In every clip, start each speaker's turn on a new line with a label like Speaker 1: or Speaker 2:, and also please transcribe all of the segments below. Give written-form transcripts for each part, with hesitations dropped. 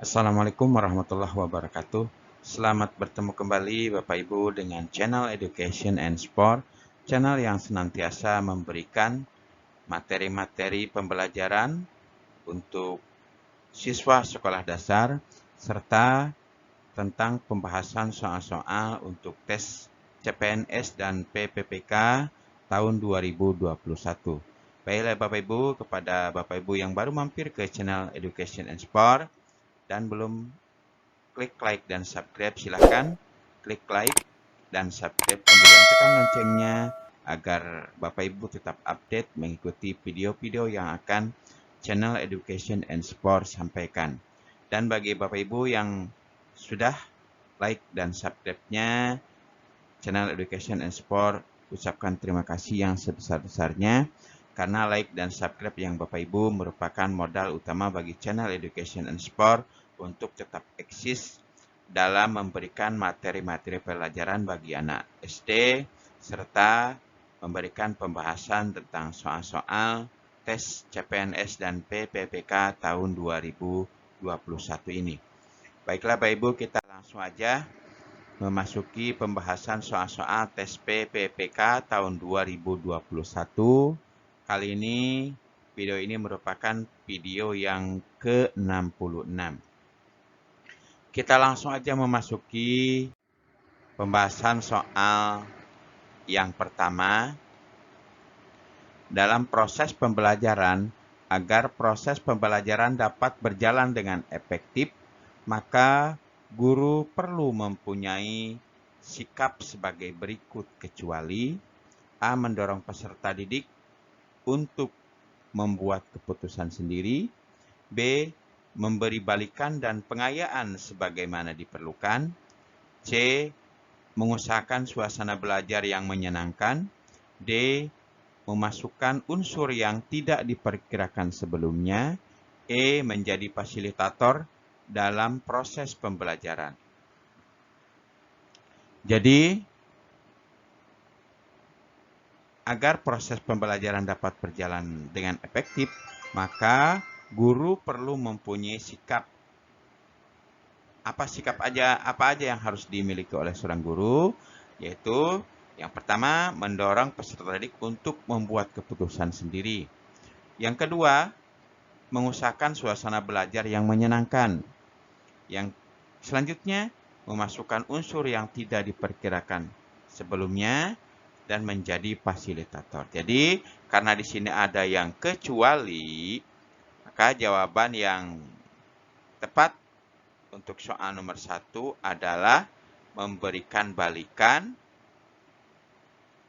Speaker 1: Assalamualaikum warahmatullahi wabarakatuh. Selamat bertemu kembali Bapak Ibu dengan channel Education and Sport, channel yang senantiasa memberikan materi-materi pembelajaran untuk siswa sekolah dasar, serta tentang pembahasan soal-soal untuk tes CPNS dan PPPK tahun 2021. Baiklah Bapak Ibu, kepada Bapak Ibu yang baru mampir ke channel Education and Sport dan belum klik like dan subscribe, silahkan klik like dan subscribe, kemudian tekan loncengnya agar Bapak Ibu tetap update mengikuti video-video yang akan channel Education and Sport sampaikan. Dan bagi Bapak Ibu yang sudah like dan subscribe-nya channel Education and Sport, ucapkan terima kasih yang sebesar-besarnya, karena like dan subscribe yang Bapak Ibu merupakan modal utama bagi channel Education and Sport untuk tetap eksis dalam memberikan materi-materi pelajaran bagi anak SD, serta memberikan pembahasan tentang soal-soal tes CPNS dan PPPK tahun 2021 ini. Baiklah Bapak Ibu, kita langsung aja memasuki pembahasan soal-soal tes PPPK tahun 2021. Kali ini video ini merupakan video yang ke-66. Kita langsung aja memasuki pembahasan soal yang pertama. Dalam proses pembelajaran, agar proses pembelajaran dapat berjalan dengan efektif, maka guru perlu mempunyai sikap sebagai berikut, kecuali A. Mendorong peserta didik untuk membuat keputusan sendiri, B. Memberi balikan dan pengayaan sebagaimana diperlukan, C. Mengusahakan suasana belajar yang menyenangkan, D. Memasukkan unsur yang tidak diperkirakan sebelumnya, E. Menjadi fasilitator dalam proses pembelajaran. Jadi, agar proses pembelajaran dapat berjalan dengan efektif, maka guru perlu mempunyai sikap. Apa aja yang harus dimiliki oleh seorang guru? Yaitu yang pertama, mendorong peserta didik untuk membuat keputusan sendiri. Yang kedua, mengusahakan suasana belajar yang menyenangkan. Yang selanjutnya, memasukkan unsur yang tidak diperkirakan sebelumnya dan menjadi fasilitator. Jadi, karena di sini ada yang kecuali, maka jawaban yang tepat untuk soal nomor 1 adalah memberikan balikan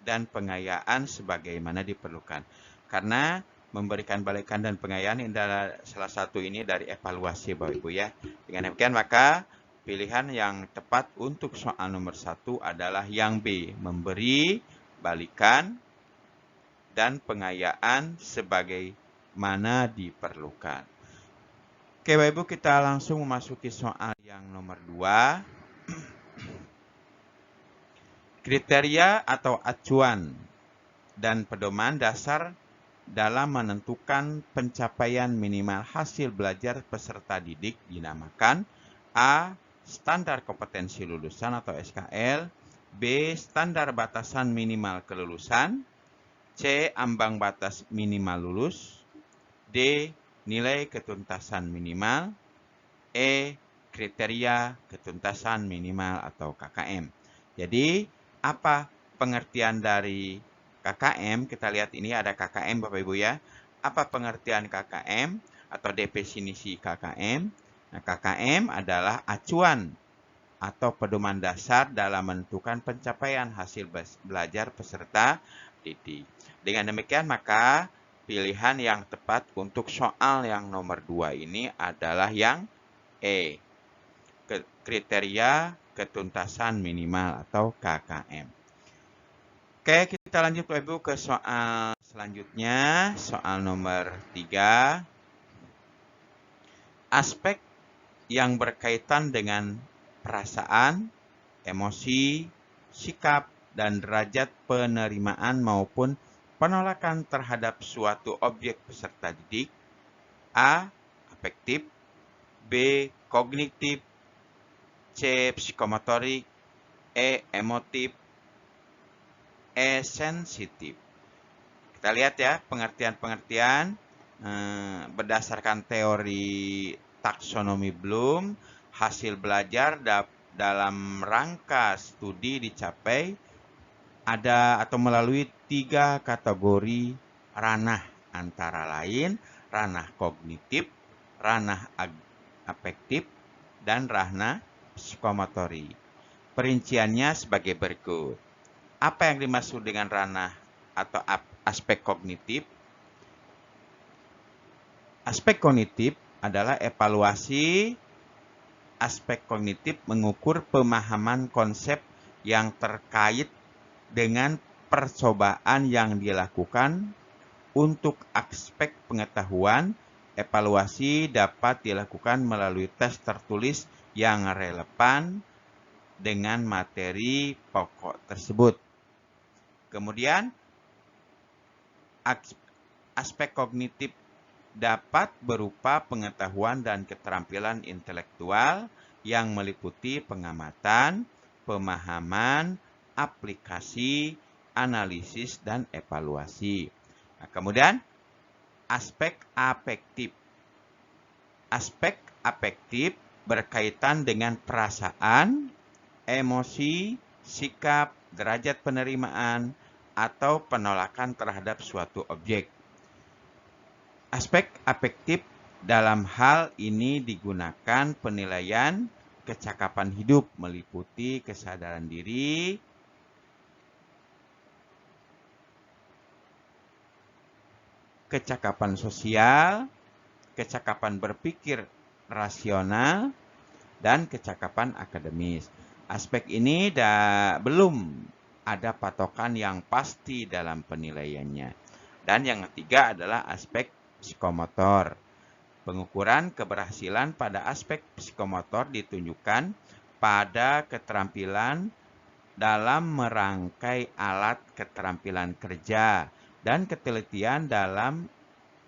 Speaker 1: dan pengayaan sebagaimana diperlukan. Karena memberikan balikan dan pengayaan ini adalah salah satu ini dari evaluasi Bapak Ibu ya. Dengan demikian maka pilihan yang tepat untuk soal nomor 1 adalah yang B, memberi balikan dan pengayaan sebagaimana diperlukan. Oke Bapak Ibu, kita langsung memasuki soal yang nomor 2. Kriteria atau acuan dan pedoman dasar dalam menentukan pencapaian minimal hasil belajar peserta didik dinamakan A. Standar kompetensi lulusan atau SKL, B. Standar batasan minimal kelulusan, C. Ambang batas minimal lulus, D. Nilai ketuntasan minimal, E. Kriteria ketuntasan minimal atau KKM. Jadi, apa pengertian dari KKM? Kita lihat ini ada KKM Bapak Ibu ya. Apa pengertian KKM atau definisi KKM? Nah, KKM adalah acuan atau pedoman dasar dalam menentukan pencapaian hasil belajar peserta didik. Dengan demikian maka pilihan yang tepat untuk soal yang nomor 2 ini adalah yang E. Kriteria ketuntasan minimal atau KKM. Oke, kita lanjut Bapak Ibu ke soal selanjutnya, soal nomor 3. Aspek yang berkaitan dengan perasaan, emosi, sikap, dan derajat penerimaan maupun penolakan terhadap suatu objek peserta didik. A. Afektif, B. kognitif, C. psikomotorik, E. emotif, E. sensitif. Kita lihat ya pengertian-pengertian berdasarkan teori taksonomi Bloom, hasil belajar dalam rangka studi dicapai ada atau melalui 3 kategori ranah, antara lain ranah kognitif, ranah afektif, dan ranah psikomotorik. Perinciannya sebagai berikut. Apa yang dimaksud dengan ranah atau aspek kognitif? Aspek kognitif adalah evaluasi. Aspek kognitif mengukur pemahaman konsep yang terkait dengan percobaan yang dilakukan. Untuk aspek pengetahuan, evaluasi dapat dilakukan melalui tes tertulis yang relevan dengan materi pokok tersebut. Kemudian, aspek kognitif dapat berupa pengetahuan dan keterampilan intelektual yang meliputi pengamatan, pemahaman, aplikasi, analisis, dan evaluasi. Nah, kemudian, aspek afektif. Aspek afektif berkaitan dengan perasaan, emosi, sikap, derajat penerimaan, atau penolakan terhadap suatu objek. Aspek afektif dalam hal ini digunakan penilaian kecakapan hidup meliputi kesadaran diri, kecakapan sosial, kecakapan berpikir rasional, dan kecakapan akademis. Aspek ini belum ada patokan yang pasti dalam penilaiannya. Dan yang ketiga adalah aspek psikomotor. Pengukuran keberhasilan pada aspek psikomotor ditunjukkan pada keterampilan dalam merangkai alat keterampilan kerja dan ketelitian dalam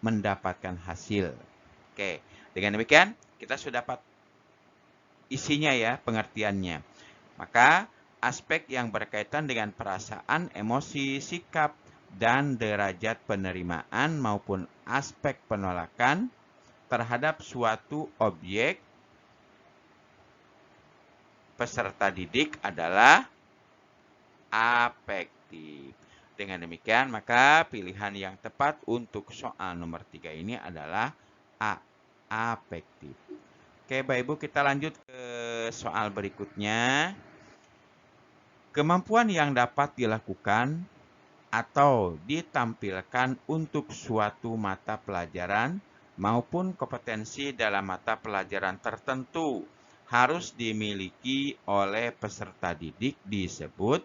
Speaker 1: mendapatkan hasil. Oke, dengan demikian kita sudah dapat isinya ya, pengertiannya. Maka aspek yang berkaitan dengan perasaan, emosi, sikap, dan derajat penerimaan maupun aspek penolakan terhadap suatu objek peserta didik adalah afektif. Dengan demikian, maka pilihan yang tepat untuk soal nomor 3 ini adalah A, afektif. Oke, Bapak Ibu, kita lanjut ke soal berikutnya. Kemampuan yang dapat dilakukan atau ditampilkan untuk suatu mata pelajaran maupun kompetensi dalam mata pelajaran tertentu harus dimiliki oleh peserta didik disebut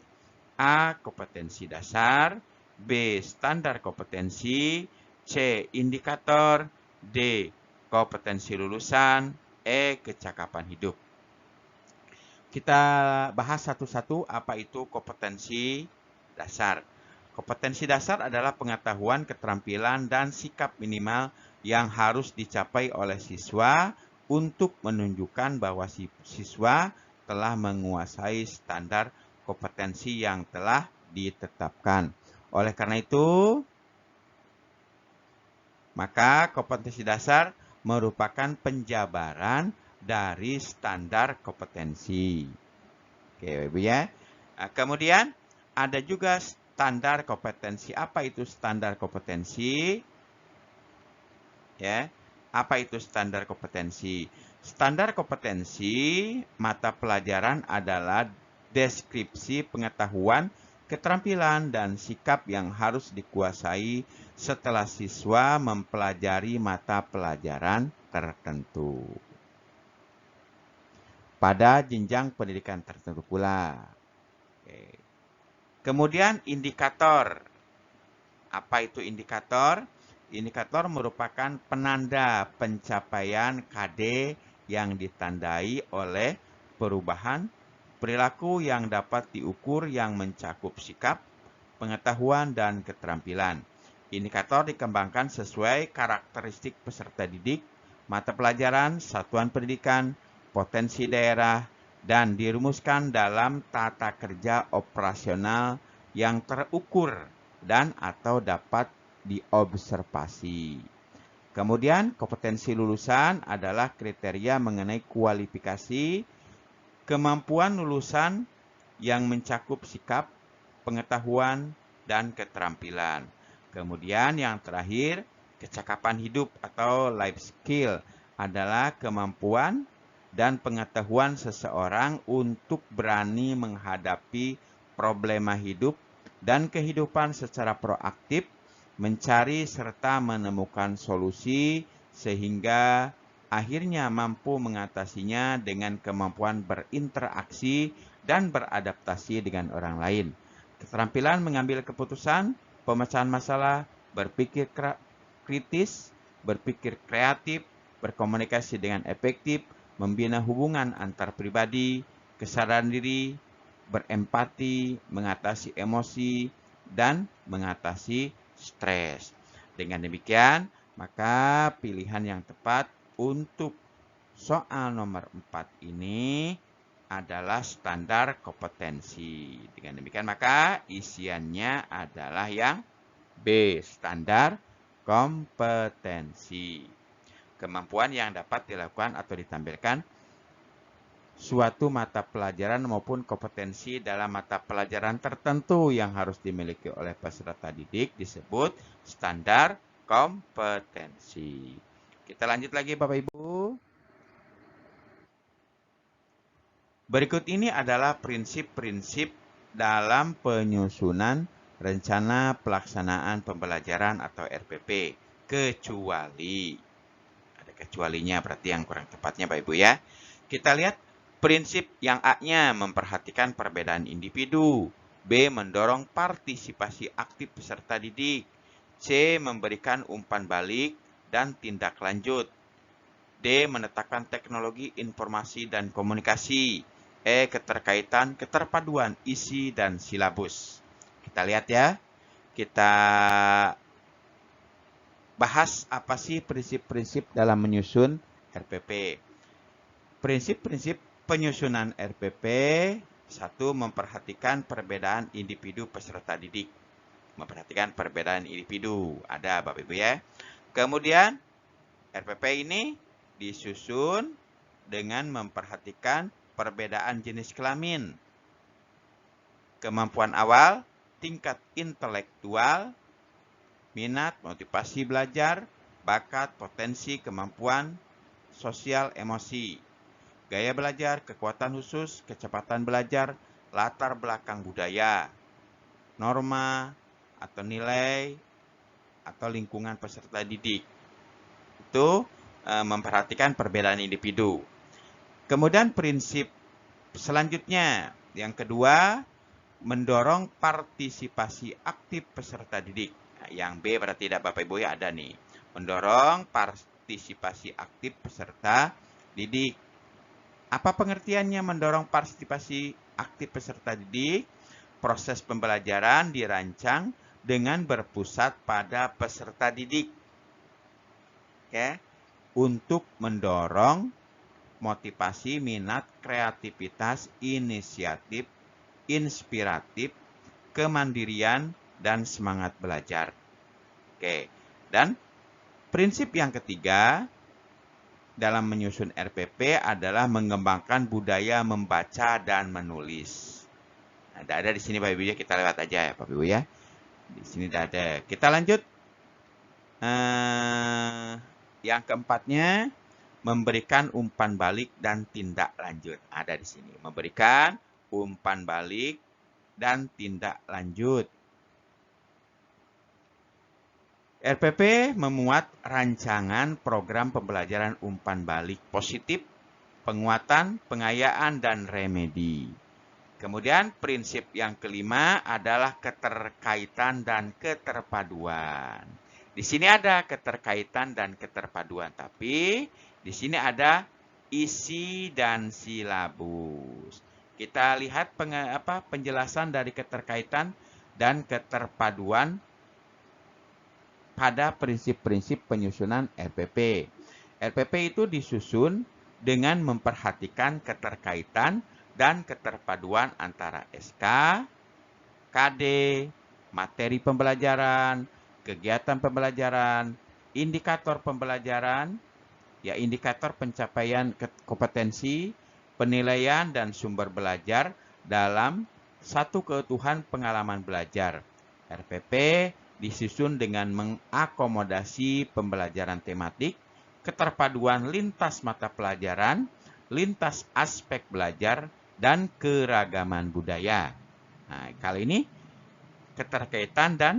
Speaker 1: A. kompetensi dasar, B. standar kompetensi, C. indikator, D. kompetensi lulusan, E. kecakapan hidup. Kita bahas satu-satu apa itu kompetensi dasar. Kompetensi dasar adalah pengetahuan, keterampilan, dan sikap minimal yang harus dicapai oleh siswa untuk menunjukkan bahwa siswa telah menguasai standar kompetensi yang telah ditetapkan. Oleh karena itu, maka kompetensi dasar merupakan penjabaran dari standar kompetensi. Oke, Ibu ya. Nah, kemudian ada juga standar kompetensi. Apa itu standar kompetensi? Ya, apa itu standar kompetensi? Standar kompetensi mata pelajaran adalah deskripsi pengetahuan, keterampilan, dan sikap yang harus dikuasai setelah siswa mempelajari mata pelajaran tertentu. Pada jenjang pendidikan tertentu pula. Oke. Kemudian indikator. Apa itu indikator? Indikator merupakan penanda pencapaian KD yang ditandai oleh perubahan perilaku yang dapat diukur yang mencakup sikap, pengetahuan, dan keterampilan. Indikator dikembangkan sesuai karakteristik peserta didik, mata pelajaran, satuan pendidikan, potensi daerah, dan dirumuskan dalam tata kerja operasional yang terukur dan atau dapat diobservasi. Kemudian, kompetensi lulusan adalah kriteria mengenai kualifikasi, kemampuan lulusan yang mencakup sikap, pengetahuan, dan keterampilan. Kemudian yang terakhir, kecakapan hidup atau life skill adalah kemampuan dan pengetahuan seseorang untuk berani menghadapi problema hidup dan kehidupan secara proaktif, mencari serta menemukan solusi sehingga akhirnya mampu mengatasinya dengan kemampuan berinteraksi dan beradaptasi dengan orang lain. Keterampilan mengambil keputusan, pemecahan masalah, berpikir kritis, berpikir kreatif, berkomunikasi dengan efektif, membina hubungan antar pribadi, kesadaran diri, berempati, mengatasi emosi, dan mengatasi stres. Dengan demikian, maka pilihan yang tepat untuk soal nomor 4 ini adalah standar kompetensi. Dengan demikian, maka isiannya adalah yang B, standar kompetensi. Kemampuan yang dapat dilakukan atau ditampilkan suatu mata pelajaran maupun kompetensi dalam mata pelajaran tertentu yang harus dimiliki oleh peserta didik disebut standar kompetensi. Kita lanjut lagi Bapak Ibu. Berikut ini adalah prinsip-prinsip dalam penyusunan rencana pelaksanaan pembelajaran atau RPP. Kecuali, ada kecualinya berarti yang kurang tepatnya Bapak Ibu ya. Kita lihat prinsip yang A-nya memperhatikan perbedaan individu. B. Mendorong partisipasi aktif peserta didik. C. Memberikan umpan balik dan tindak lanjut. D. Menetapkan teknologi informasi dan komunikasi. E. Keterkaitan, keterpaduan isi dan silabus. Kita lihat ya. Kita bahas apa sih prinsip-prinsip dalam menyusun RPP. Prinsip-prinsip penyusunan RPP. 1. Memperhatikan perbedaan individu peserta didik. Memperhatikan perbedaan individu. Ada Bapak Ibu ya. Kemudian RPP ini disusun dengan memperhatikan perbedaan jenis kelamin, kemampuan awal, tingkat intelektual, minat, motivasi belajar, bakat, potensi, kemampuan, sosial, emosi, gaya belajar, kekuatan khusus, kecepatan belajar, latar belakang budaya, norma atau nilai atau lingkungan peserta didik. Itu memperhatikan perbedaan individu. Kemudian prinsip selanjutnya, yang kedua, mendorong partisipasi aktif peserta didik. Nah, yang B berarti tidak Bapak Ibu ya ada nih. Mendorong partisipasi aktif peserta didik. Apa pengertiannya mendorong partisipasi aktif peserta didik? Proses pembelajaran dirancang dengan berpusat pada peserta didik. Oke, untuk mendorong motivasi, minat, kreativitas, inisiatif, inspiratif, kemandirian, dan semangat belajar. Oke, dan prinsip yang ketiga dalam menyusun RPP adalah mengembangkan budaya membaca dan menulis. Nah, ada di sini Bapak Ibu ya, kita lewat aja ya Bapak Ibu ya. Di sini ada. Kita lanjut. Yang keempatnya, memberikan umpan balik dan tindak lanjut. Ada di sini. Memberikan umpan balik dan tindak lanjut. RPP memuat rancangan program pembelajaran umpan balik positif, penguatan, pengayaan, dan remedi. Kemudian prinsip yang kelima adalah keterkaitan dan keterpaduan. Di sini ada keterkaitan dan keterpaduan, tapi di sini ada isi dan silabus. Kita lihat penjelasan dari keterkaitan dan keterpaduan pada prinsip-prinsip penyusunan RPP. RPP itu disusun dengan memperhatikan keterkaitan dan keterpaduan antara SK, KD, materi pembelajaran, kegiatan pembelajaran, indikator pembelajaran, ya indikator pencapaian kompetensi, penilaian dan sumber belajar dalam satu keutuhan pengalaman belajar. RPP disusun dengan mengakomodasi pembelajaran tematik, keterpaduan lintas mata pelajaran, lintas aspek belajar, dan keragaman budaya. Nah, kali ini keterkaitan dan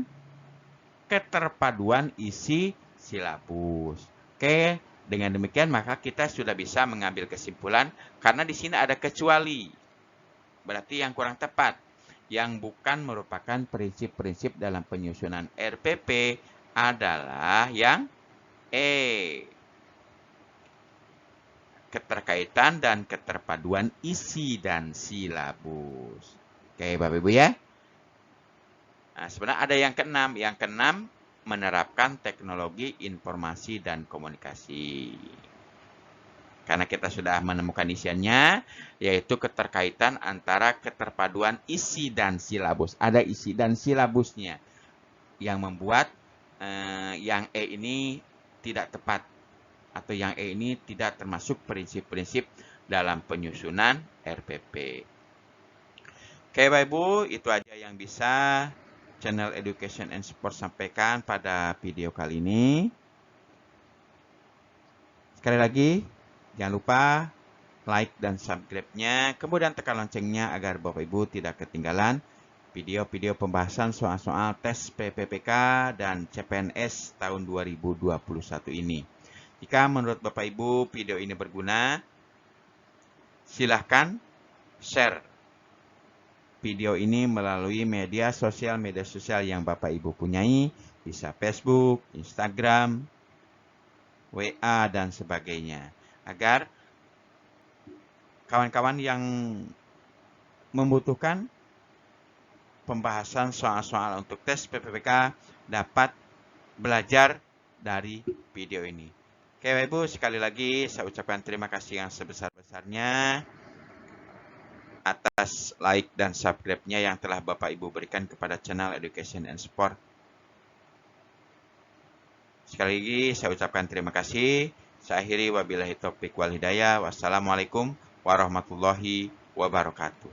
Speaker 1: keterpaduan isi silabus. Oke, dengan demikian maka kita sudah bisa mengambil kesimpulan karena di sini ada kecuali. Berarti yang kurang tepat, yang bukan merupakan prinsip-prinsip dalam penyusunan RPP adalah yang E. Keterkaitan dan keterpaduan isi dan silabus. Oke, Bapak Ibu ya. Nah, sebenarnya ada yang keenam. Yang keenam, menerapkan teknologi informasi dan komunikasi. Karena kita sudah menemukan isiannya, yaitu keterkaitan antara keterpaduan isi dan silabus. Ada isi dan silabusnya yang membuat yang E ini tidak tepat. Atau yang E ini tidak termasuk prinsip-prinsip dalam penyusunan RPP. Oke Bapak Ibu, itu aja yang bisa Channel Education and Sport sampaikan pada video kali ini. Sekali lagi, jangan lupa like dan subscribe-nya, kemudian tekan loncengnya agar Bapak Ibu tidak ketinggalan video-video pembahasan soal-soal tes PPPK dan CPNS tahun 2021 ini. Jika menurut Bapak Ibu video ini berguna, silahkan share video ini melalui media sosial yang Bapak Ibu punyai, bisa Facebook, Instagram, WA, dan sebagainya. Agar kawan-kawan yang membutuhkan pembahasan soal-soal untuk tes PPPK dapat belajar dari video ini. Oke Bapak Ibu, sekali lagi saya ucapkan terima kasih yang sebesar-besarnya atas like dan subscribe-nya yang telah Bapak Ibu berikan kepada channel Education and Sport. Sekali lagi saya ucapkan terima kasih. Saya akhiri wabillahi taufiq wal hidayah. Wassalamualaikum warahmatullahi wabarakatuh.